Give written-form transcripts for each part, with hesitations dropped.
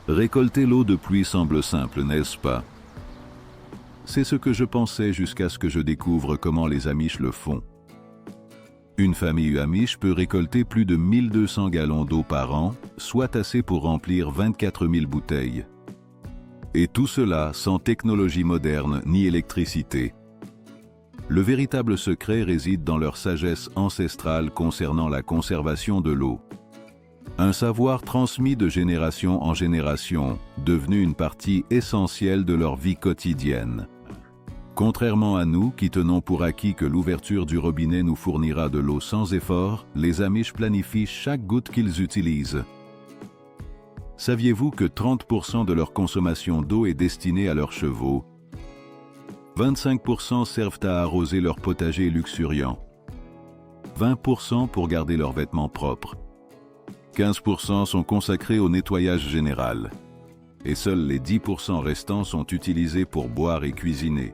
Récolter l'eau de pluie semble simple, n'est-ce pas? C'est ce que je pensais jusqu'à ce que je découvre comment les Amish le font. Une famille Amish peut récolter plus de 1200 gallons d'eau par an, soit assez pour remplir 24 000 bouteilles. Et tout cela sans technologie moderne ni électricité. Le véritable secret réside dans leur sagesse ancestrale concernant la conservation de l'eau. Un savoir transmis de génération en génération, devenu une partie essentielle de leur vie quotidienne. Contrairement à nous qui tenons pour acquis que l'ouverture du robinet nous fournira de l'eau sans effort, les Amish planifient chaque goutte qu'ils utilisent. Saviez-vous que 30% de leur consommation d'eau est destinée à leurs chevaux? 25% servent à arroser leur potager luxuriant. 20% pour garder leurs vêtements propres. 15% sont consacrés au nettoyage général. Et seuls les 10% restants sont utilisés pour boire et cuisiner.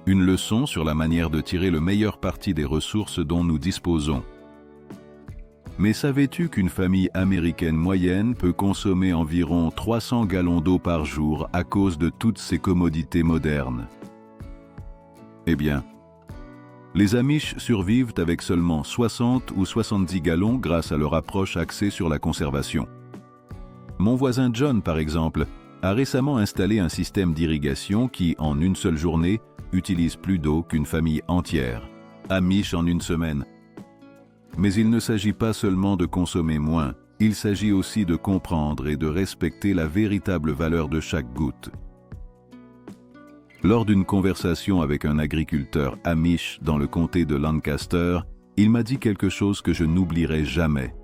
Une leçon sur la manière de tirer le meilleur parti des ressources dont nous disposons. Mais savais-tu qu'une famille américaine moyenne peut consommer environ 300 gallons d'eau par jour à cause de toutes ces commodités modernes? Eh bien, les Amish survivent avec seulement 60 ou 70 gallons grâce à leur approche axée sur la conservation. Mon voisin John, par exemple, a récemment installé un système d'irrigation qui, en une seule journée, utilise plus d'eau qu'une famille entière. Amish en une semaine. Mais il ne s'agit pas seulement de consommer moins, il s'agit aussi de comprendre et de respecter la véritable valeur de chaque goutte. Lors d'une conversation avec un agriculteur Amish dans le comté de Lancaster, il m'a dit quelque chose que je n'oublierai jamais.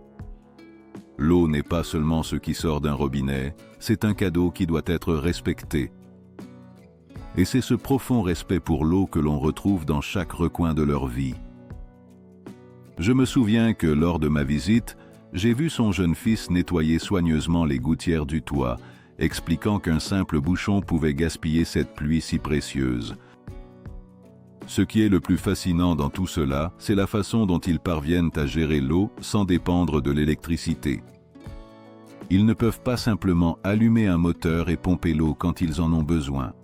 L'eau n'est pas seulement ce qui sort d'un robinet, c'est un cadeau qui doit être respecté. Et c'est ce profond respect pour l'eau que l'on retrouve dans chaque recoin de leur vie. Je me souviens que lors de ma visite, j'ai vu son jeune fils nettoyer soigneusement les gouttières du toit, expliquant qu'un simple bouchon pouvait gaspiller cette pluie si précieuse. Ce qui est le plus fascinant dans tout cela, c'est la façon dont ils parviennent à gérer l'eau sans dépendre de l'électricité. Ils ne peuvent pas simplement allumer un moteur et pomper l'eau quand ils en ont besoin.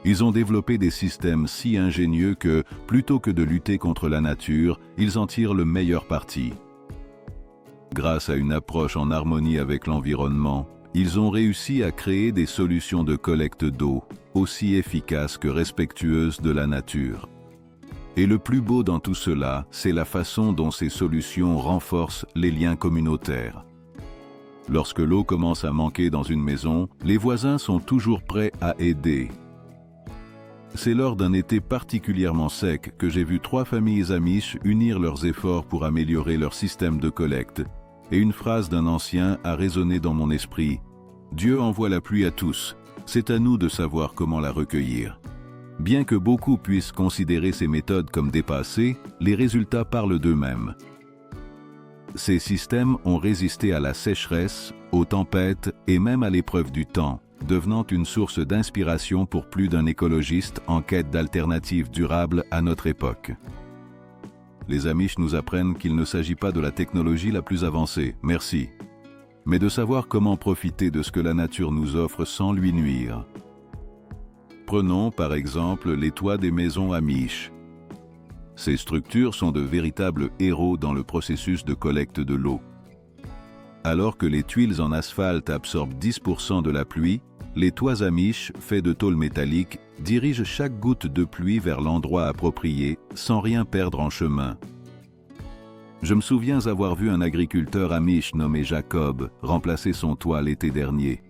Ils ont développé des systèmes si ingénieux que, plutôt que de lutter contre la nature, ils en tirent le meilleur parti. Grâce à une approche en harmonie avec l'environnement, ils ont réussi à créer des solutions de collecte d'eau, aussi efficaces que respectueuses de la nature. Et le plus beau dans tout cela, c'est la façon dont ces solutions renforcent les liens communautaires. Lorsque l'eau commence à manquer dans une maison, les voisins sont toujours prêts à aider. C'est lors d'un été particulièrement sec que j'ai vu 3 familles Amish unir leurs efforts pour améliorer leur système de collecte, et une phrase d'un ancien a résonné dans mon esprit. « Dieu envoie la pluie à tous, c'est à nous de savoir comment la recueillir. » Bien que beaucoup puissent considérer ces méthodes comme dépassées, les résultats parlent d'eux-mêmes. Ces systèmes ont résisté à la sécheresse, aux tempêtes et même à l'épreuve du temps, devenant une source d'inspiration pour plus d'un écologiste en quête d'alternatives durables à notre époque. Les Amish nous apprennent qu'il ne s'agit pas de la technologie la plus avancée, merci, mais de savoir comment profiter de ce que la nature nous offre sans lui nuire. Prenons par exemple les toits des maisons Amish. Ces structures sont de véritables héros dans le processus de collecte de l'eau. Alors que les tuiles en asphalte absorbent 10% de la pluie, les toits Amish, faits de tôle métallique, dirigent chaque goutte de pluie vers l'endroit approprié, sans rien perdre en chemin. Je me souviens avoir vu un agriculteur Amish nommé Jacob remplacer son toit l'été dernier.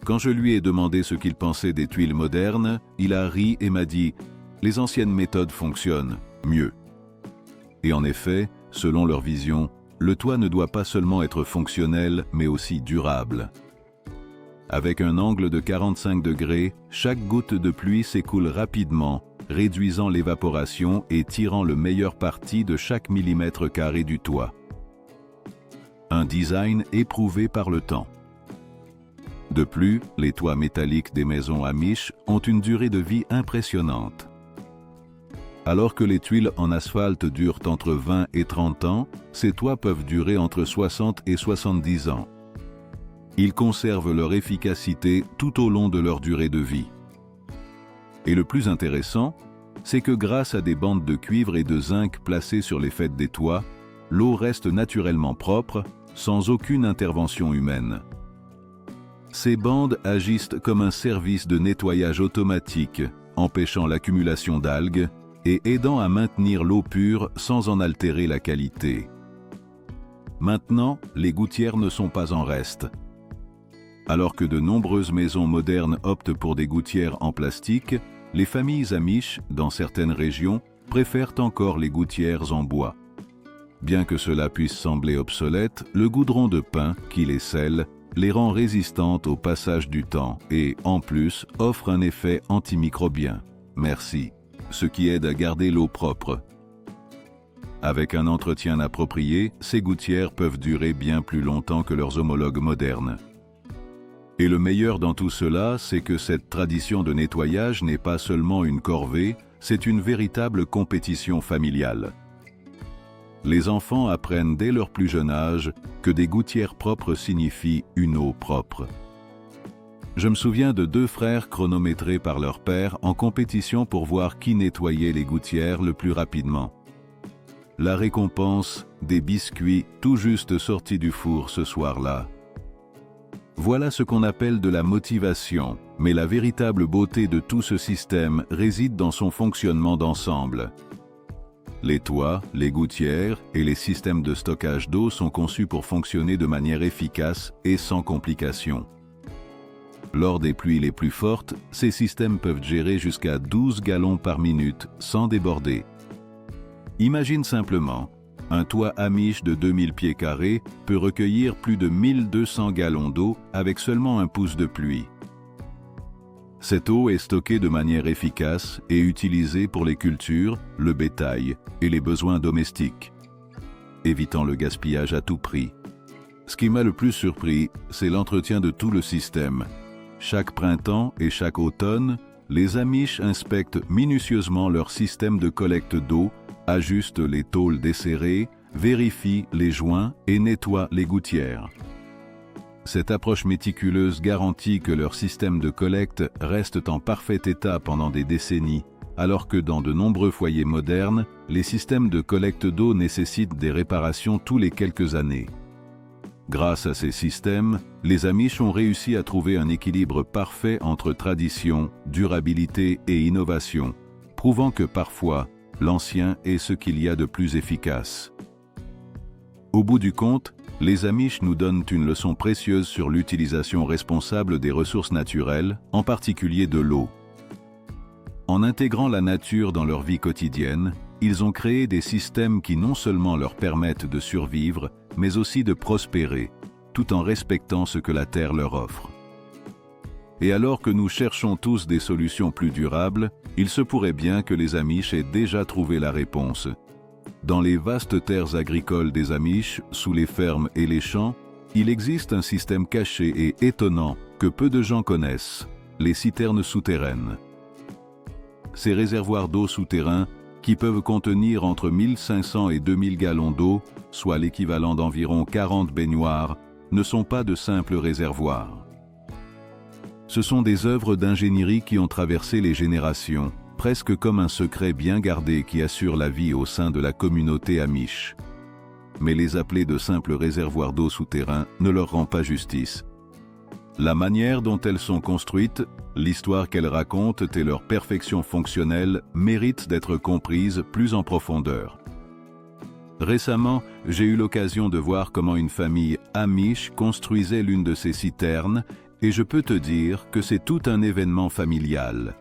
Quand je lui ai demandé ce qu'il pensait des tuiles modernes, il a ri et m'a dit « Les anciennes méthodes fonctionnent mieux ». Et en effet, selon leur vision, le toit ne doit pas seulement être fonctionnel, mais aussi durable. Avec un angle de 45 degrés, chaque goutte de pluie s'écoule rapidement, réduisant l'évaporation et tirant le meilleur parti de chaque millimètre carré du toit. Un design éprouvé par le temps. De plus, les toits métalliques des maisons Amish ont une durée de vie impressionnante. Alors que les tuiles en asphalte durent entre 20 et 30 ans, ces toits peuvent durer entre 60 et 70 ans. Ils conservent leur efficacité tout au long de leur durée de vie. Et le plus intéressant, c'est que grâce à des bandes de cuivre et de zinc placées sur les fêtes des toits, l'eau reste naturellement propre, sans aucune intervention humaine. Ces bandes agissent comme un service de nettoyage automatique, empêchant l'accumulation d'algues et aidant à maintenir l'eau pure sans en altérer la qualité. Maintenant, les gouttières ne sont pas en reste. Alors que de nombreuses maisons modernes optent pour des gouttières en plastique, les familles amish, dans certaines régions, préfèrent encore les gouttières en bois. Bien que cela puisse sembler obsolète, le goudron de pin, qui les scelle, les rend résistantes au passage du temps et, en plus, offre un effet antimicrobien. Merci. Ce qui aide à garder l'eau propre. Avec un entretien approprié, ces gouttières peuvent durer bien plus longtemps que leurs homologues modernes. Et le meilleur dans tout cela, c'est que cette tradition de nettoyage n'est pas seulement une corvée, c'est une véritable compétition familiale. Les enfants apprennent dès leur plus jeune âge que des gouttières propres signifient une eau propre. Je me souviens de 2 frères chronométrés par leur père en compétition pour voir qui nettoyait les gouttières le plus rapidement. La récompense, des biscuits tout juste sortis du four ce soir-là. Voilà ce qu'on appelle de la motivation, mais la véritable beauté de tout ce système réside dans son fonctionnement d'ensemble. Les toits, les gouttières et les systèmes de stockage d'eau sont conçus pour fonctionner de manière efficace et sans complications. Lors des pluies les plus fortes, ces systèmes peuvent gérer jusqu'à 12 gallons par minute sans déborder. Imagine simplement, un toit amish de 2000 pieds carrés peut recueillir plus de 1200 gallons d'eau avec seulement un pouce de pluie. Cette eau est stockée de manière efficace et utilisée pour les cultures, le bétail et les besoins domestiques, évitant le gaspillage à tout prix. Ce qui m'a le plus surpris, c'est l'entretien de tout le système. Chaque printemps et chaque automne, les Amish inspectent minutieusement leur système de collecte d'eau, ajustent les tôles desserrées, vérifient les joints et nettoient les gouttières. Cette approche méticuleuse garantit que leur système de collecte reste en parfait état pendant des décennies, alors que dans de nombreux foyers modernes, les systèmes de collecte d'eau nécessitent des réparations tous les quelques années. Grâce à ces systèmes, les Amish ont réussi à trouver un équilibre parfait entre tradition, durabilité et innovation, prouvant que parfois, l'ancien est ce qu'il y a de plus efficace. Au bout du compte, les Amish nous donnent une leçon précieuse sur l'utilisation responsable des ressources naturelles, en particulier de l'eau. En intégrant la nature dans leur vie quotidienne, ils ont créé des systèmes qui non seulement leur permettent de survivre, mais aussi de prospérer, tout en respectant ce que la Terre leur offre. Et alors que nous cherchons tous des solutions plus durables, il se pourrait bien que les Amish aient déjà trouvé la réponse. Dans les vastes terres agricoles des Amish, sous les fermes et les champs, il existe un système caché et étonnant que peu de gens connaissent, les citernes souterraines. Ces réservoirs d'eau souterrains, qui peuvent contenir entre 1500 et 2000 gallons d'eau, soit l'équivalent d'environ 40 baignoires, ne sont pas de simples réservoirs. Ce sont des œuvres d'ingénierie qui ont traversé les générations, presque comme un secret bien gardé qui assure la vie au sein de la communauté Amish. Mais les appeler de simples réservoirs d'eau souterrains ne leur rend pas justice. La manière dont elles sont construites, l'histoire qu'elles racontent et leur perfection fonctionnelle méritent d'être comprises plus en profondeur. Récemment, j'ai eu l'occasion de voir comment une famille Amish construisait l'une de ces citernes, et je peux te dire que c'est tout un événement familial.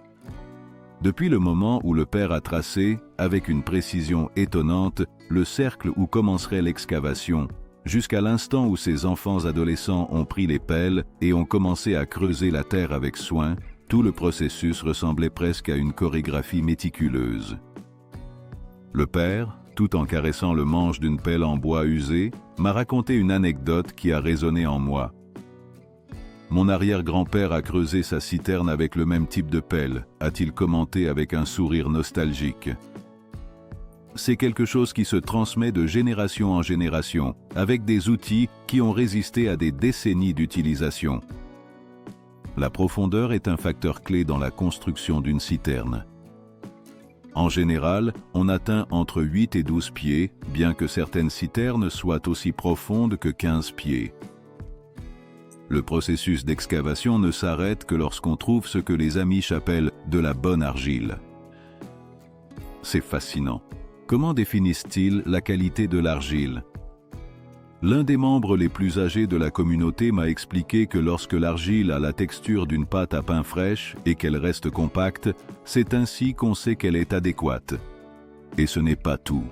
Depuis le moment où le père a tracé, avec une précision étonnante, le cercle où commencerait l'excavation, jusqu'à l'instant où ses enfants adolescents ont pris les pelles et ont commencé à creuser la terre avec soin, tout le processus ressemblait presque à une chorégraphie méticuleuse. Le père, tout en caressant le manche d'une pelle en bois usé, m'a raconté une anecdote qui a résonné en moi. Mon arrière-grand-père a creusé sa citerne avec le même type de pelle, a-t-il commenté avec un sourire nostalgique. c'est quelque chose qui se transmet de génération en génération, avec des outils qui ont résisté à des décennies d'utilisation. La profondeur est un facteur clé dans la construction d'une citerne. En général, on atteint entre 8 et 12 pieds, bien que certaines citernes soient aussi profondes que 15 pieds. Le processus d'excavation ne s'arrête que lorsqu'on trouve ce que les Amish appellent de la bonne argile. C'est fascinant. Comment définissent-ils la qualité de l'argile? L'un des membres les plus âgés de la communauté m'a expliqué que lorsque l'argile a la texture d'une pâte à pain fraîche et qu'elle reste compacte, c'est ainsi qu'on sait qu'elle est adéquate. Et ce n'est pas tout.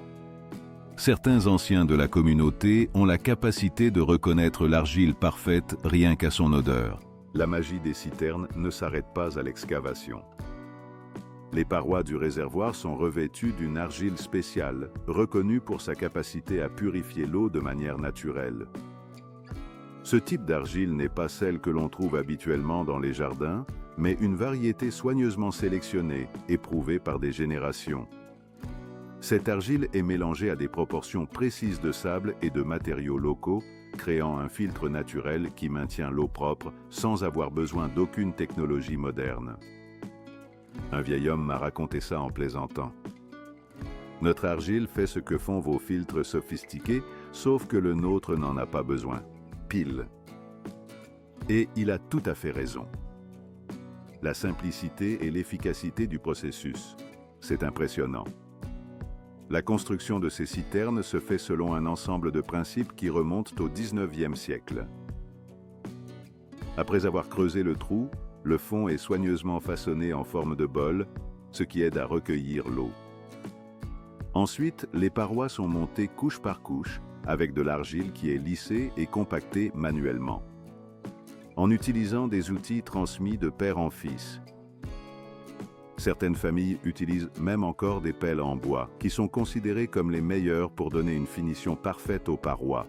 Certains anciens de la communauté ont la capacité de reconnaître l'argile parfaite rien qu'à son odeur. La magie des citernes ne s'arrête pas à l'excavation. Les parois du réservoir sont revêtues d'une argile spéciale, reconnue pour sa capacité à purifier l'eau de manière naturelle. Ce type d'argile n'est pas celle que l'on trouve habituellement dans les jardins, mais une variété soigneusement sélectionnée, éprouvée par des générations. Cette argile est mélangée à des proportions précises de sable et de matériaux locaux, créant un filtre naturel qui maintient l'eau propre sans avoir besoin d'aucune technologie moderne. Un vieil homme m'a raconté ça en plaisantant. Notre argile fait ce que font vos filtres sophistiqués, sauf que le nôtre n'en a pas besoin. Pile. Et il a tout à fait raison. La simplicité et l'efficacité du processus, c'est impressionnant. La construction de ces citernes se fait selon un ensemble de principes qui remontent au XIXe siècle. Après avoir creusé le trou, le fond est soigneusement façonné en forme de bol, ce qui aide à recueillir l'eau. Ensuite, les parois sont montées couche par couche, avec de l'argile qui est lissée et compactée manuellement, en utilisant des outils transmis de père en fils. Certaines familles utilisent même encore des pelles en bois, qui sont considérées comme les meilleures pour donner une finition parfaite aux parois.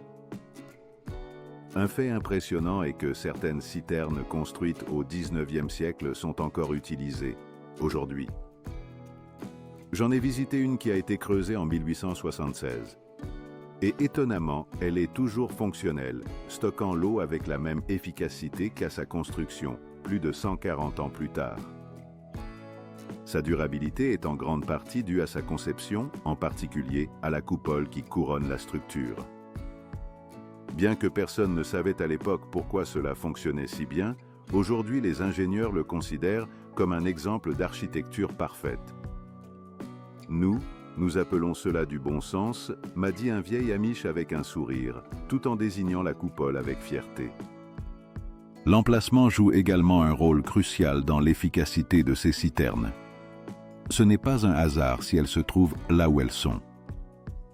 Un fait impressionnant est que certaines citernes construites au XIXe siècle sont encore utilisées, aujourd'hui. J'en ai visité une qui a été creusée en 1876. Et étonnamment, elle est toujours fonctionnelle, stockant l'eau avec la même efficacité qu'à sa construction, plus de 140 ans plus tard. Sa durabilité est en grande partie due à sa conception, en particulier à la coupole qui couronne la structure. Bien que personne ne savait à l'époque pourquoi cela fonctionnait si bien, aujourd'hui les ingénieurs le considèrent comme un exemple d'architecture parfaite. Nous appelons cela du bon sens, m'a dit un vieil Amish avec un sourire, tout en désignant la coupole avec fierté. L'emplacement joue également un rôle crucial dans l'efficacité de ces citernes. Ce n'est pas un hasard si elles se trouvent là où elles sont.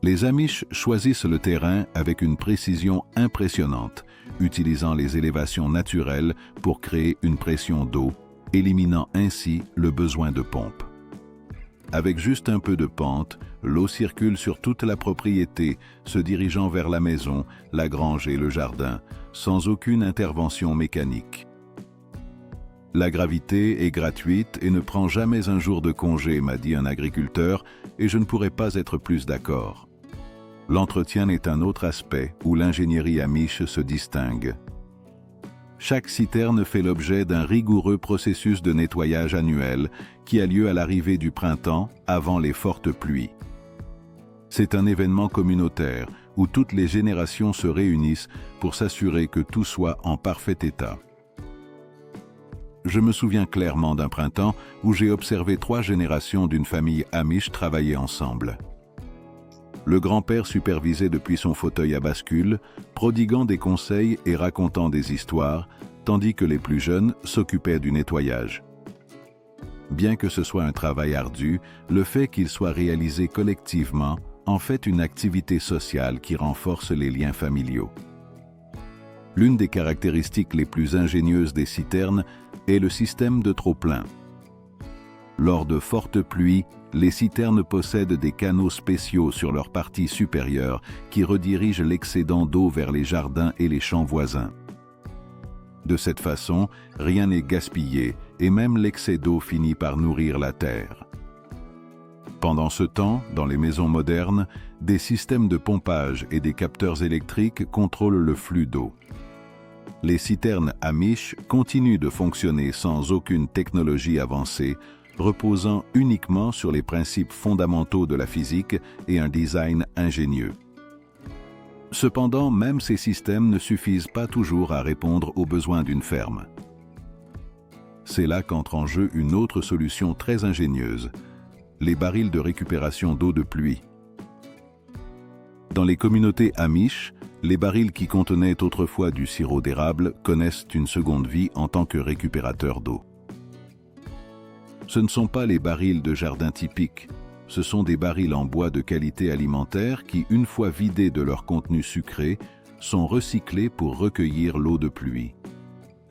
Les Amish choisissent le terrain avec une précision impressionnante, utilisant les élévations naturelles pour créer une pression d'eau, éliminant ainsi le besoin de pompe. Avec juste un peu de pente, l'eau circule sur toute la propriété, se dirigeant vers la maison, la grange et le jardin, sans aucune intervention mécanique. La gravité est gratuite et ne prend jamais un jour de congé, m'a dit un agriculteur, et je ne pourrais pas être plus d'accord. L'entretien est un autre aspect où l'ingénierie Amish se distingue. Chaque citerne fait l'objet d'un rigoureux processus de nettoyage annuel qui a lieu à l'arrivée du printemps avant les fortes pluies. C'est un événement communautaire où toutes les générations se réunissent pour s'assurer que tout soit en parfait état. Je me souviens clairement d'un printemps où j'ai observé 3 générations d'une famille Amish travailler ensemble. Le grand-père supervisait depuis son fauteuil à bascule, prodiguant des conseils et racontant des histoires, tandis que les plus jeunes s'occupaient du nettoyage. Bien que ce soit un travail ardu, le fait qu'il soit réalisé collectivement en fait une activité sociale qui renforce les liens familiaux. L'une des caractéristiques les plus ingénieuses des citernes est le système de trop-plein. Lors de fortes pluies, les citernes possèdent des canaux spéciaux sur leur partie supérieure qui redirigent l'excédent d'eau vers les jardins et les champs voisins. De cette façon, rien n'est gaspillé et même l'excès d'eau finit par nourrir la terre. Pendant ce temps, dans les maisons modernes, des systèmes de pompage et des capteurs électriques contrôlent le flux d'eau. Les citernes Amish continuent de fonctionner sans aucune technologie avancée, reposant uniquement sur les principes fondamentaux de la physique et un design ingénieux. Cependant, même ces systèmes ne suffisent pas toujours à répondre aux besoins d'une ferme. C'est là qu'entre en jeu une autre solution très ingénieuse, les barils de récupération d'eau de pluie. Dans les communautés Amish, les barils qui contenaient autrefois du sirop d'érable connaissent une seconde vie en tant que récupérateurs d'eau. Ce ne sont pas les barils de jardin typiques, ce sont des barils en bois de qualité alimentaire qui, une fois vidés de leur contenu sucré, sont recyclés pour recueillir l'eau de pluie.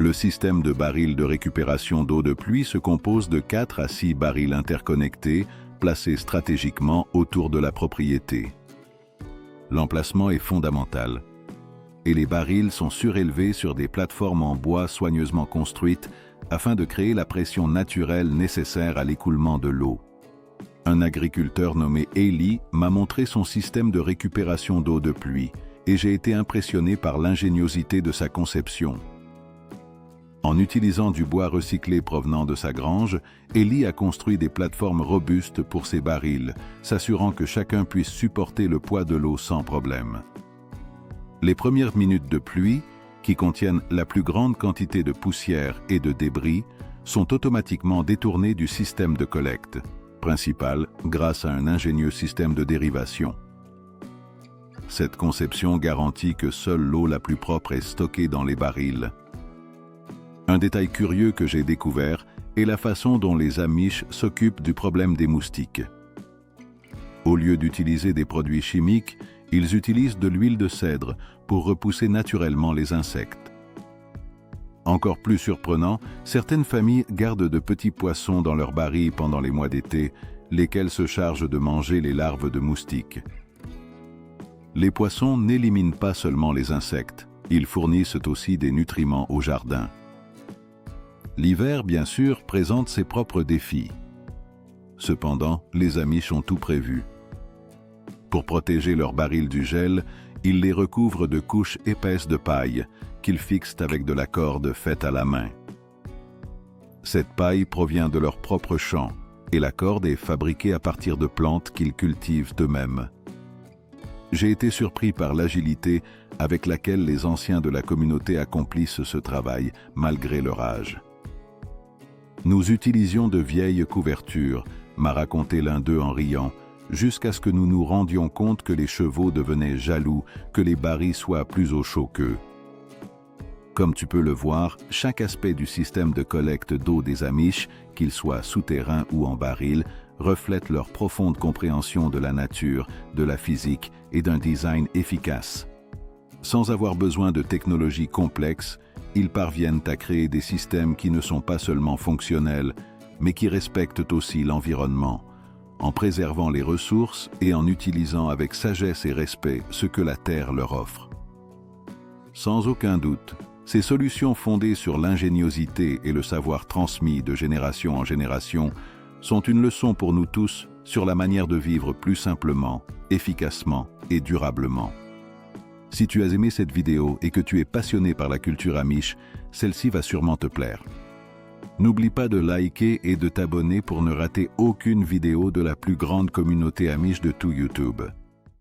Le système de barils de récupération d'eau de pluie se compose de 4 à 6 barils interconnectés, placés stratégiquement autour de la propriété. L'emplacement est fondamental, et les barils sont surélevés sur des plateformes en bois soigneusement construites afin de créer la pression naturelle nécessaire à l'écoulement de l'eau. Un agriculteur nommé Eli m'a montré son système de récupération d'eau de pluie, et j'ai été impressionné par l'ingéniosité de sa conception. En utilisant du bois recyclé provenant de sa grange, Eli a construit des plateformes robustes pour ses barils, s'assurant que chacun puisse supporter le poids de l'eau sans problème. Les premières minutes de pluie, qui contiennent la plus grande quantité de poussière et de débris, sont automatiquement détournées du système de collecte principal grâce à un ingénieux système de dérivation. Cette conception garantit que seule l'eau la plus propre est stockée dans les barils. Un détail curieux que j'ai découvert est la façon dont les Amish s'occupent du problème des moustiques. Au lieu d'utiliser des produits chimiques, ils utilisent de l'huile de cèdre pour repousser naturellement les insectes. Encore plus surprenant, certaines familles gardent de petits poissons dans leurs barils pendant les mois d'été, lesquels se chargent de manger les larves de moustiques. Les poissons n'éliminent pas seulement les insectes, ils fournissent aussi des nutriments au jardin. L'hiver, bien sûr, présente ses propres défis. Cependant, les Amish ont tout prévu. Pour protéger leurs barils du gel, ils les recouvrent de couches épaisses de paille qu'ils fixent avec de la corde faite à la main. Cette paille provient de leur propre champ et la corde est fabriquée à partir de plantes qu'ils cultivent eux-mêmes. J'ai été surpris par l'agilité avec laquelle les anciens de la communauté accomplissent ce travail, malgré leur âge. Nous utilisions de vieilles couvertures, m'a raconté l'un d'eux en riant, jusqu'à ce que nous nous rendions compte que les chevaux devenaient jaloux, que les barils soient plus au chaud qu'eux. Comme tu peux le voir, chaque aspect du système de collecte d'eau des Amish, qu'il soit souterrain ou en baril, reflète leur profonde compréhension de la nature, de la physique et d'un design efficace. Sans avoir besoin de technologies complexes, ils parviennent à créer des systèmes qui ne sont pas seulement fonctionnels, mais qui respectent aussi l'environnement, en préservant les ressources et en utilisant avec sagesse et respect ce que la Terre leur offre. Sans aucun doute, ces solutions fondées sur l'ingéniosité et le savoir transmis de génération en génération sont une leçon pour nous tous sur la manière de vivre plus simplement, efficacement et durablement. Si tu as aimé cette vidéo et que tu es passionné par la culture Amish, celle-ci va sûrement te plaire. N'oublie pas de liker et de t'abonner pour ne rater aucune vidéo de la plus grande communauté Amish de tout YouTube.